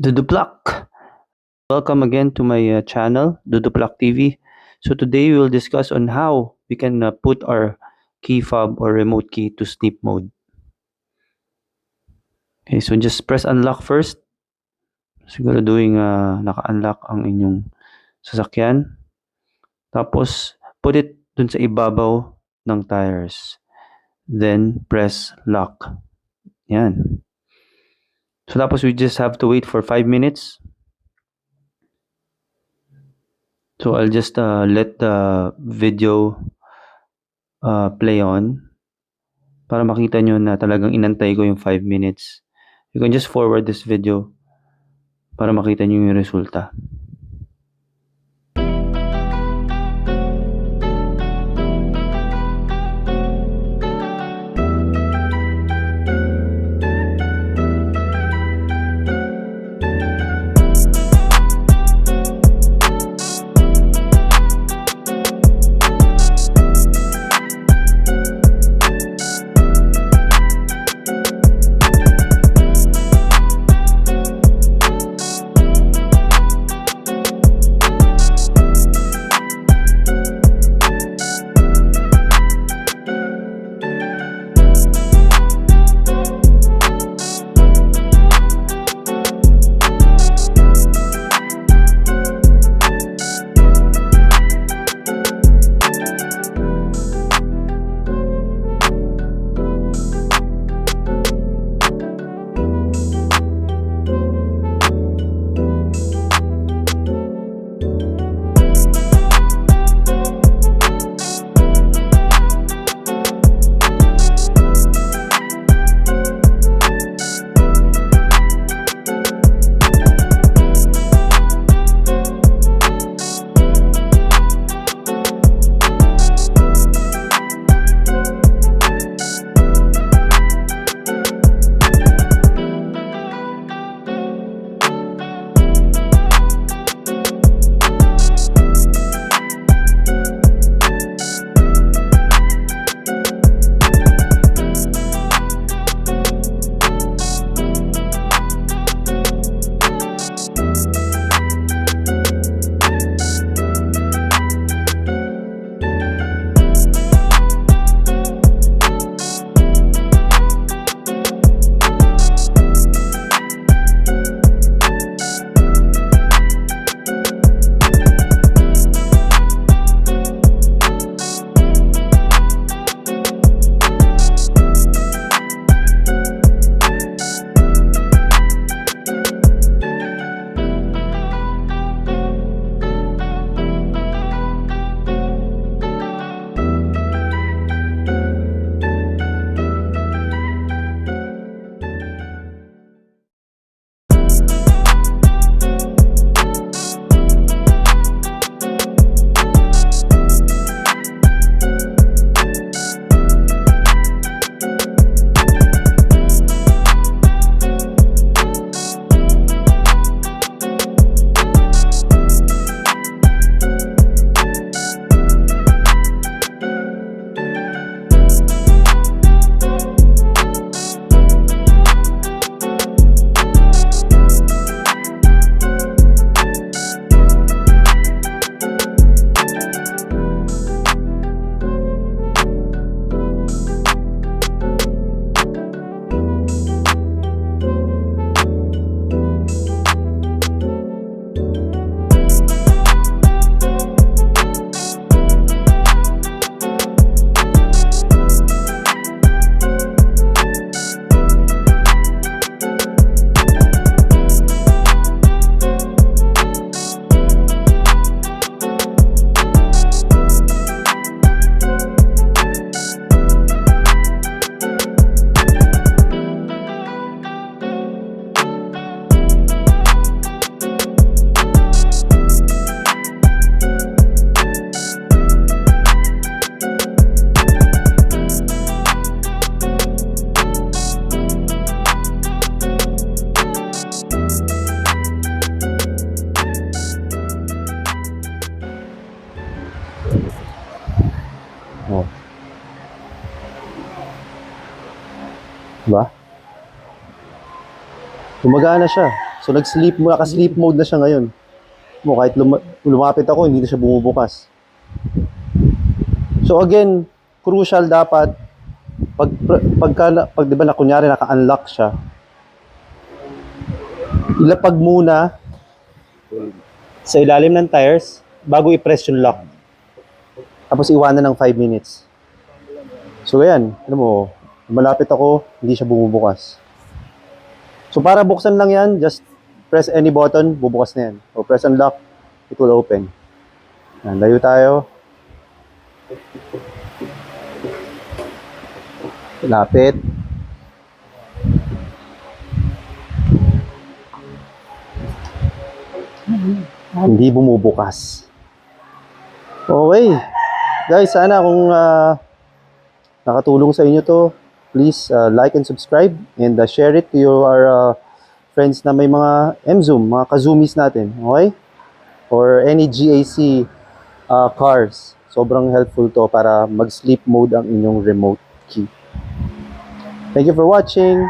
Duduplak! Welcome again to my channel, Duduplak TV. So today we will discuss on how we can put our key fob or remote key to sleep mode. Okay, so just press unlock first. Siguraduhin naka-unlock ang inyong sasakyan. Tapos put it dun sa ibabaw ng tires. Then press lock. Yan. So tapos we just have to wait for 5 minutes. So I'll just let the video play on para makita nyo na talagang inantay ko yung 5 minutes. You can just forward this video para makita nyo yung resulta. Oh. Diba? Gumagana siya. So naka-sleep mode na siya ngayon. Kahit lumapit ako, hindi na siya bumubukas. So again, crucial dapat pag 'di ba na kunyari naka-unlock siya, ilapag muna sa ilalim ng tires bago i-press yung lock. Tapos iwanan ng 5 minutes. So ayan, alam mo, malapit ako, hindi siya bumubukas. So para buksan lang yan, just press any button, bubukas na yan. O press unlock, it will open. Ayan, layo tayo. Lapit. Hindi bumubukas. Okay. Guys, sana kung nakatulong sa inyo to, please like and subscribe and share it to your friends na may mga MZoom, mga ka-Zoomies natin. Okay? Or any GAC cars. Sobrang helpful to para mag-sleep mode ang inyong remote key. Thank you for watching.